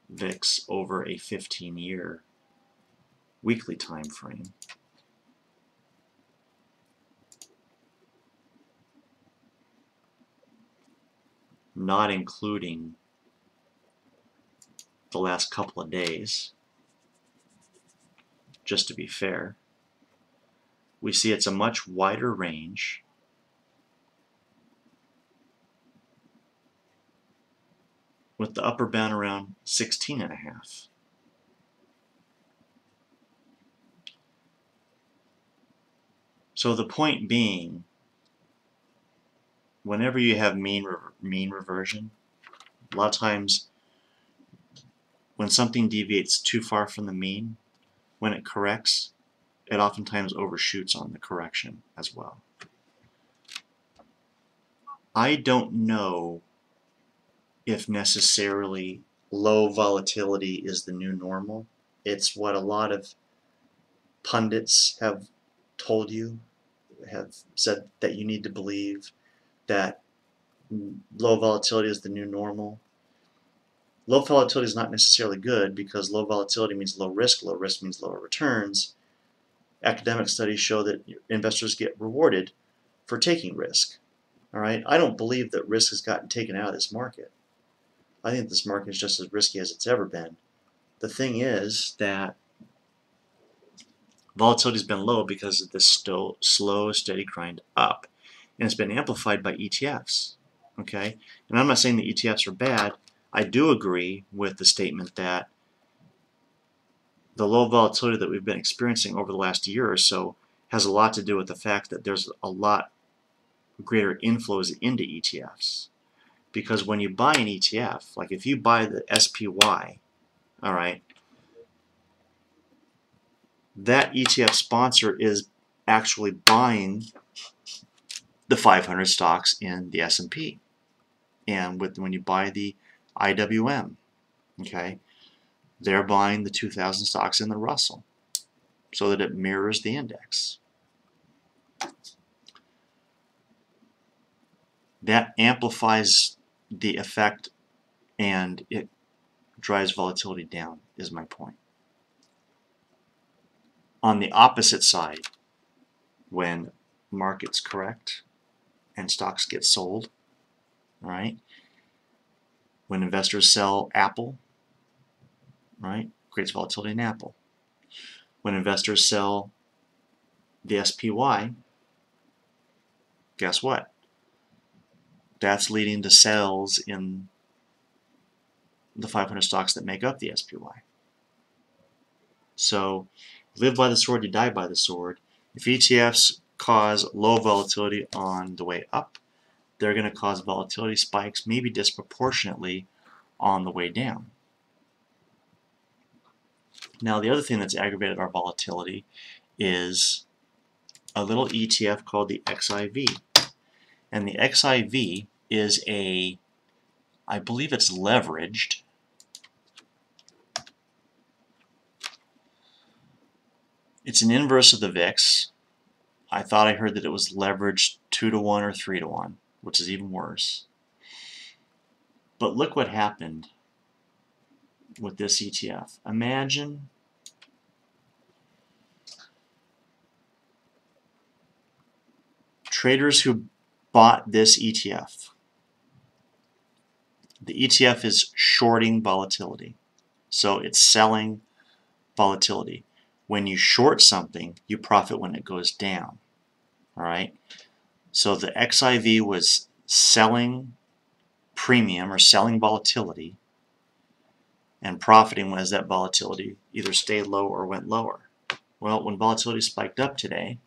VIX over a 15-year weekly time frame, not including the last couple of days, just to be fair, we see it's a much wider range, with the upper bound around 16.5. So the point being, whenever you have mean reversion, a lot of times when something deviates too far from the mean, when it corrects, it oftentimes overshoots on the correction as well. I don't know if necessarily low volatility is the new normal. It's what a lot of pundits have told you, have said that you need to believe, that low volatility is the new normal. Low volatility is not necessarily good, because low volatility means low risk means lower returns. Academic studies show that investors get rewarded for taking risk. All right, I don't believe that risk has gotten taken out of this market. I think this market is just as risky as it's ever been. The thing is that volatility has been low because of this slow, steady grind up. And it's been amplified by ETFs. Okay? And I'm not saying the ETFs are bad. I do agree with the statement that the low volatility that we've been experiencing over the last year or so has a lot to do with the fact that there's a lot greater inflows into ETFs. Because when you buy an ETF, like if you buy the SPY, all right, that ETF sponsor is actually buying the 500 stocks in the S&P. And when you buy the IWM, okay, they're buying the 2,000 stocks in the Russell so that it mirrors the index. that amplifies the effect and it drives volatility down, is my point. On the opposite side, when markets correct and stocks get sold, right? When investors sell Apple, right, creates volatility in Apple. When investors sell the SPY, guess what? That's leading to sales in the 500 stocks that make up the SPY. So, live by the sword, you die by the sword. If ETFs cause low volatility on the way up, they're going to cause volatility spikes, maybe disproportionately, on the way down. Now, the other thing that's aggravated our volatility is a little ETF called the XIV. And the XIV is I believe it's leveraged. It's an inverse of the VIX. I thought I heard that it was leveraged 2 to 1 or 3 to 1, which is even worse. But look what happened with this ETF. Imagine traders who bought this ETF. The ETF is shorting volatility. So it's selling volatility. When you short something, you profit when it goes down. All right? So the XIV was selling premium or selling volatility and profiting as that volatility either stayed low or went lower. Well, when volatility spiked up today,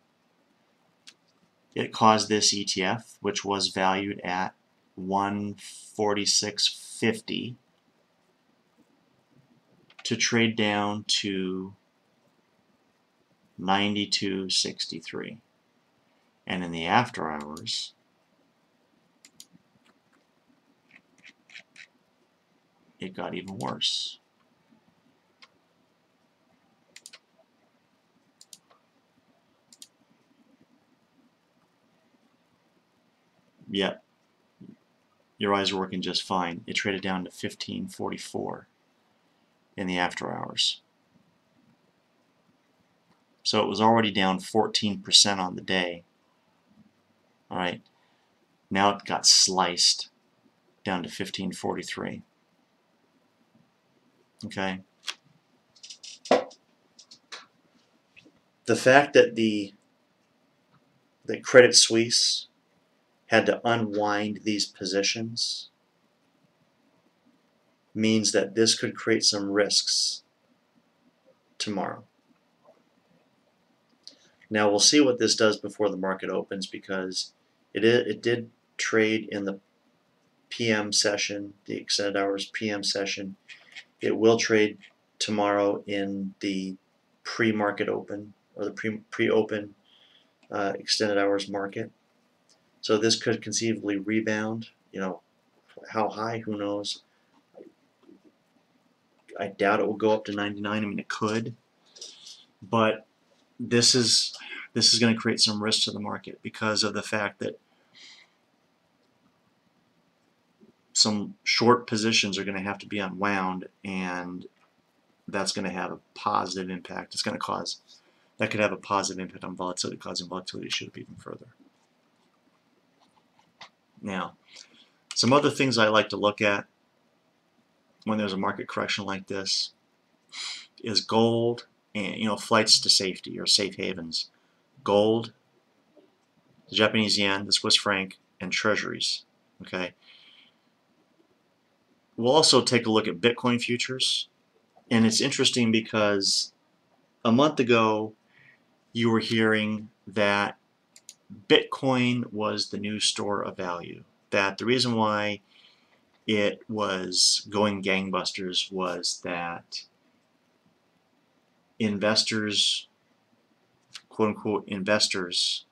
it caused this ETF, which was valued at 146.50, to trade down to 92.63. And in the after hours, it got even worse. Yet, your eyes are working just fine. It traded down to 15.44 in the after hours. So it was already down 14% on the day. All right. Now it got sliced down to 15.43. Okay. The fact that that Credit Suisse had to unwind these positions means that this could create some risks tomorrow. Now we'll see what this does before the market opens, because it did trade in the PM session, the extended hours PM session. It will trade tomorrow in the pre-market open, or the pre-open extended hours market. So this could conceivably rebound. You know, how high? Who knows? I doubt it will go up to 99. I mean, it could, but this is going to create some risk to the market because of the fact that some short positions are going to have to be unwound, and that's going to have a positive impact. It's going to that could have a positive impact on volatility, causing volatility to shoot up even further. Now, some other things I like to look at when there's a market correction like this is gold and flights to safety or safe havens. Gold, the Japanese yen, the Swiss franc, and treasuries. Okay. We'll also take a look at Bitcoin futures, and it's interesting because a month ago you were hearing that Bitcoin was the new store of value, that the reason why it was going gangbusters was that investors, quote-unquote investors,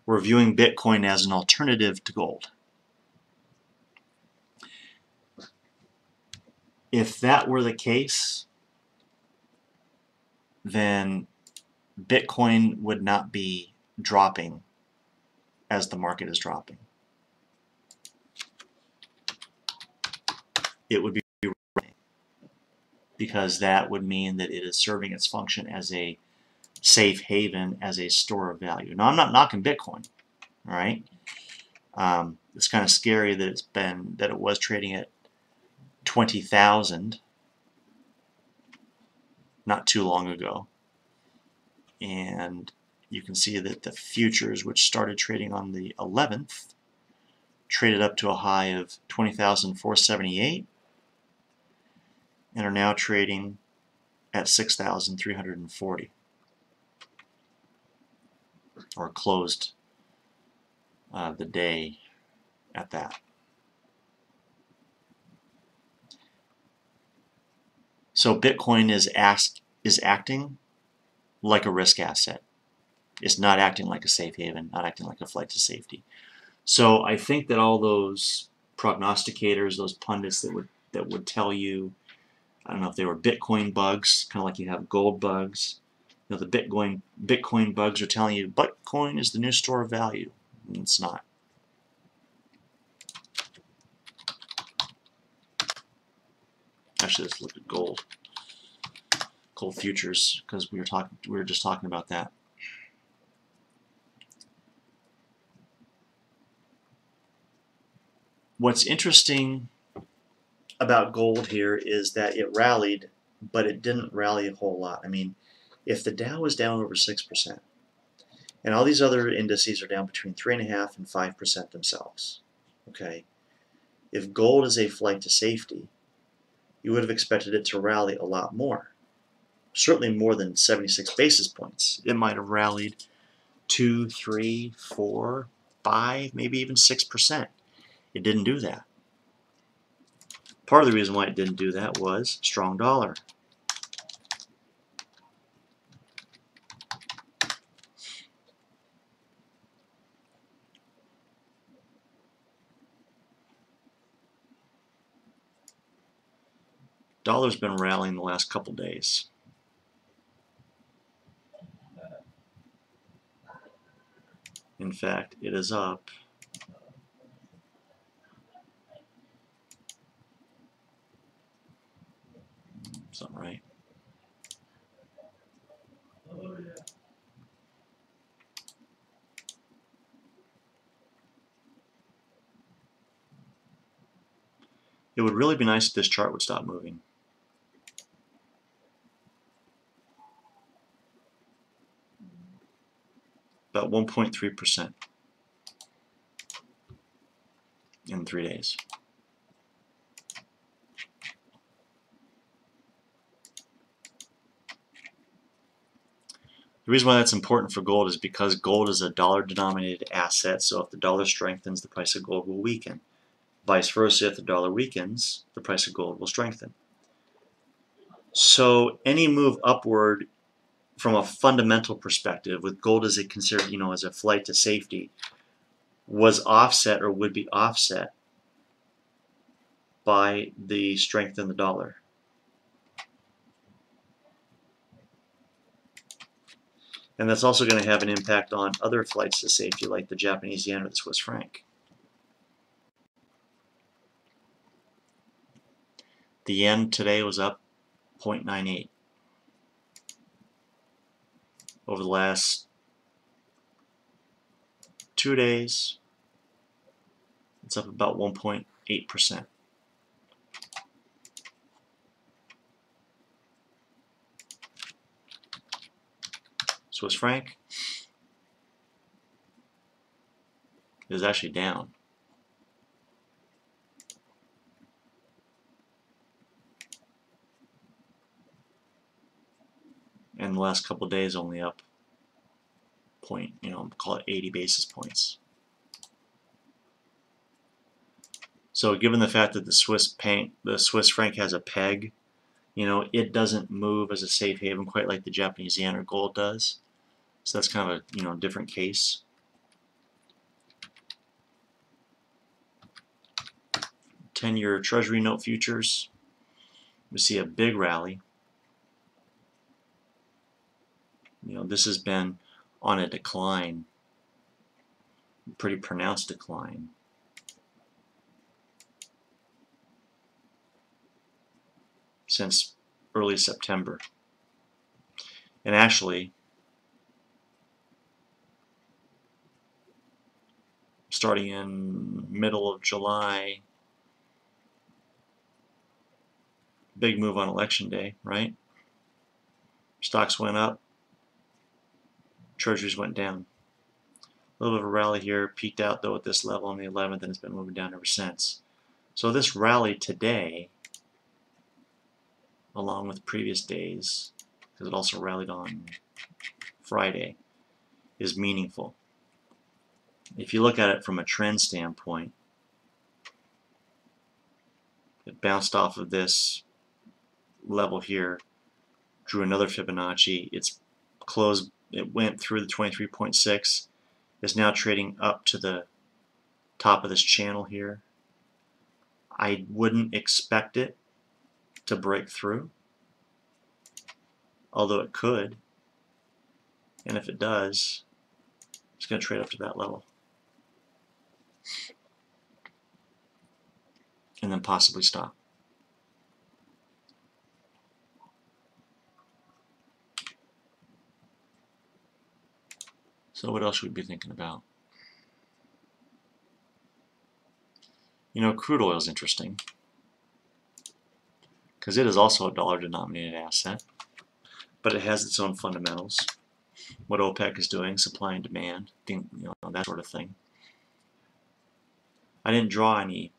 were viewing Bitcoin as an alternative to gold. If that were the case, then Bitcoin would not be dropping as the market is dropping. it would be right, because that would mean that it is serving its function as a safe haven, as a store of value. Now, I'm not knocking Bitcoin, all right? It's kind of scary that it was trading at 20,000 not too long ago, and you can see that the futures, which started trading on the 11th, traded up to a high of 20,478 and are now trading at 6,340, or closed the day at that. So Bitcoin is acting like a risk asset. It's not acting like a safe haven, not acting like a flight to safety. So I think that all those prognosticators, those pundits that would tell you, I don't know if they were Bitcoin bugs, kind of like you have gold bugs. You know, the Bitcoin bugs are telling you Bitcoin is the new store of value. And it's not. Actually, let's look at gold futures, because we were just talking about that. What's interesting about gold here is that it rallied, but it didn't rally a whole lot. I mean, if the Dow is down over 6%, and all these other indices are down between 3.5% and 5% themselves, okay, if gold is a flight to safety, you would have expected it to rally a lot more. Certainly more than 76 basis points. It might have rallied 2, 3, 4, 5, maybe even 6%. It didn't do that. Part of the reason why it didn't do that was strong dollar. Dollar's been rallying the last couple days. In fact, it is up something right. It would really be nice if this chart would stop moving. About 1.3% in 3 days. The reason why that's important for gold is because gold is a dollar-denominated asset, so if the dollar strengthens, the price of gold will weaken. Vice versa, if the dollar weakens, the price of gold will strengthen. So any move upward from a fundamental perspective, with gold as considered, as a flight to safety, was offset or would be offset by the strength in the dollar. And that's also going to have an impact on other flights to safety, like the Japanese yen or the Swiss franc. The yen today was up 0.98. Over the last 2 days, it's up about 1.8%. Swiss franc is actually down. And the last couple of days only up call it 80 basis points. So given the fact that the Swiss franc has a peg, it doesn't move as a safe haven quite like the Japanese yen or gold does. So that's kind of a different case. 10-year Treasury note futures, we see a big rally. This has been on a decline, pretty pronounced decline. since early September. And actually, starting in middle of July, big move on election day, right? Stocks went up, treasuries went down. A little bit of a rally here, peaked out though at this level on the 11th, and it's been moving down ever since. So this rally today, along with previous days, because it also rallied on Friday, is meaningful. If you look at it from a trend standpoint, it bounced off of this level here, drew another Fibonacci. It's closed, it went through the 23.6, is now trading up to the top of this channel here. I wouldn't expect it to break through, although it could. And if it does, it's going to trade up to that level. And then possibly stop. So what else should we be thinking about? You know, crude oil is interesting because it is also a dollar-denominated asset, but it has its own fundamentals. What OPEC is doing, supply and demand, you know, that sort of thing. I didn't draw any,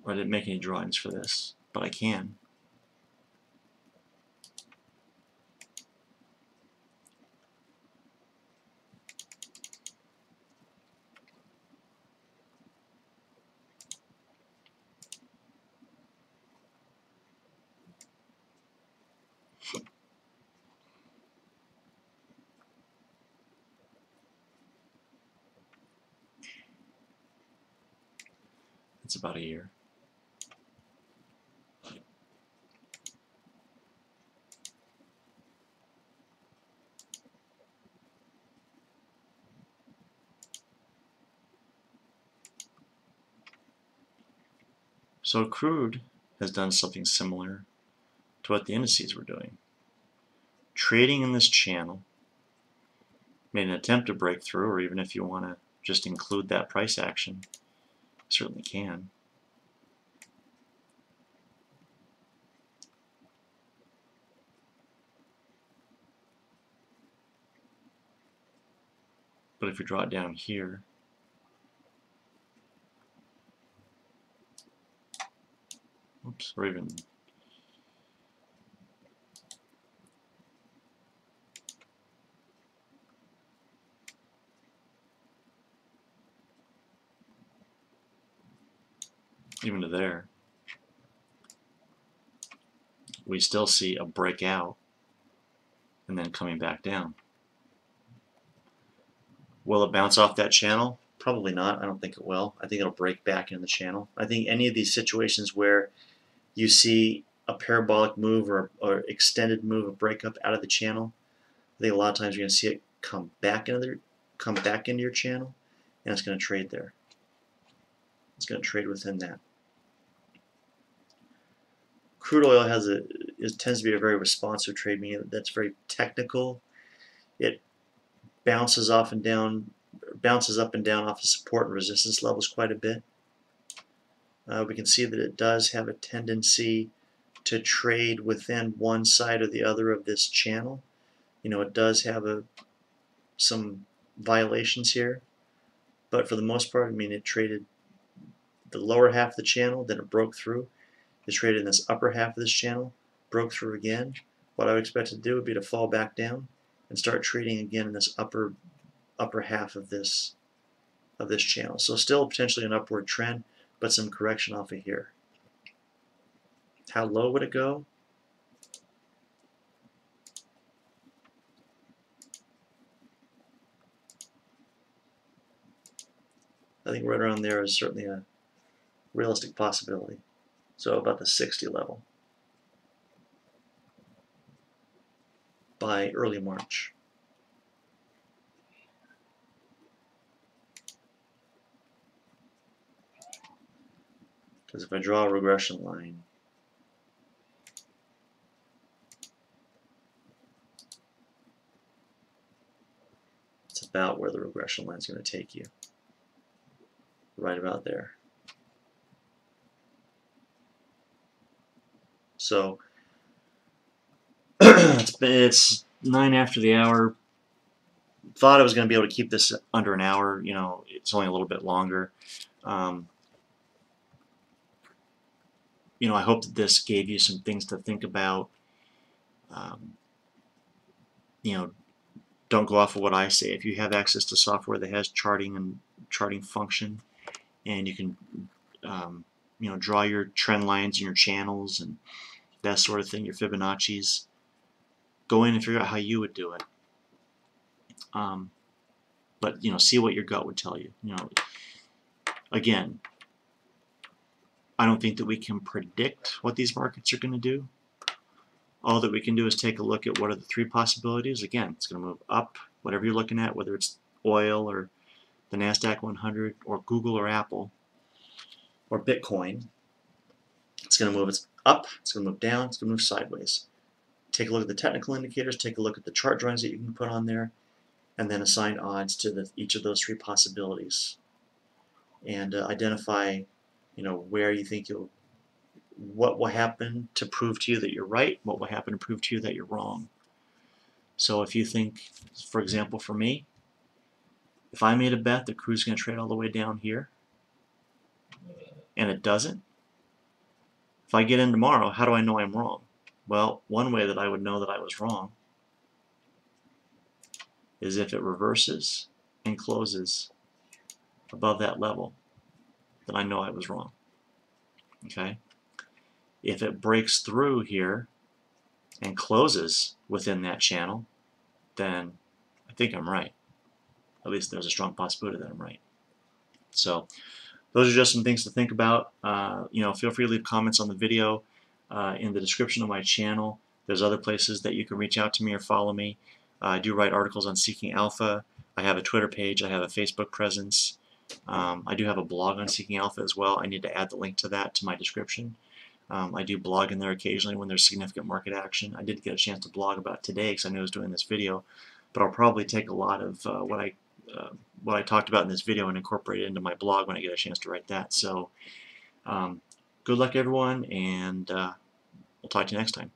or I didn't make any drawings for this, but I can. It's about a year. So crude has done something similar to what the indices were doing. Trading in this channel, made an attempt to break through, or even if you want to just include that price action, certainly can. But if we draw it down here, oops, or even to there, we still see a breakout and then coming back down. Will it bounce off that channel? Probably not. I don't think it will. I think it'll break back in the channel. I think any of these situations where you see a parabolic move or extended move, a breakup out of the channel, I think a lot of times you're going to see it come back into your channel, and it's going to trade there. It's going to trade within that. Crude oil tends to be a very responsive trade, meaning that's very technical. It bounces up and down off of support and resistance levels quite a bit. We can see that it does have a tendency to trade within one side or the other of this channel. You know, it does have some violations here, but for the most part, I mean, it traded the lower half of the channel, then it broke through. It traded in this upper half of this channel, broke through again. What I would expect it to do would be to fall back down and start trading again in this upper half of this channel. So still potentially an upward trend, but some correction off of here. How low would it go? I think right around there is certainly a realistic possibility. So about the 60 level by early March. Because if I draw a regression line, it's about where the regression line is going to take you. Right about there. So it's 9 after the hour. Thought I was going to be able to keep this under an hour. You know, it's only a little bit longer. You know, I hope that this gave you some things to think about. You know, don't go off of what I say. If you have access to software that has charting function, and you can you know, draw your trend lines and your channels and that sort of thing, your Fibonacci's, go in and figure out how you would do it. But you know, see what your gut would tell you. You know, again, I don't think that we can predict what these markets are going to do. All that we can do is take a look at what are the three possibilities. Again, it's going to move up, whatever you're looking at, whether it's oil or the NASDAQ 100 or Google or Apple or Bitcoin. It's going to move up, it's going to move down, it's going to move sideways. Take a look at the technical indicators, take a look at the chart drawings that you can put on there, and then assign odds to each of those three possibilities. And identify, you know, where you think what will happen to prove to you that you're right, what will happen to prove to you that you're wrong. So if you think, for example, for me, if I made a bet that crude's going to trade all the way down here, and it doesn't, if I get in tomorrow, how do I know I'm wrong? Well, one way that I would know that I was wrong is if it reverses and closes above that level, then I know I was wrong. Okay? If it breaks through here and closes within that channel, then I think I'm right. At least there's a strong possibility that I'm right. So those are just some things to think about. You know, feel free to leave comments on the video in the description of my channel. There's other places that you can reach out to me or follow me. I do write articles on Seeking Alpha. I have a Twitter page. I have a Facebook presence. I do have a blog on Seeking Alpha as well. I need to add the link to that to my description. I do blog in there occasionally when there's significant market action. I did get a chance to blog about today because I knew I was doing this video, but I'll probably take a lot of what I talked about in this video and incorporate it into my blog when I get a chance to write that. So good luck, everyone, and we'll talk to you next time.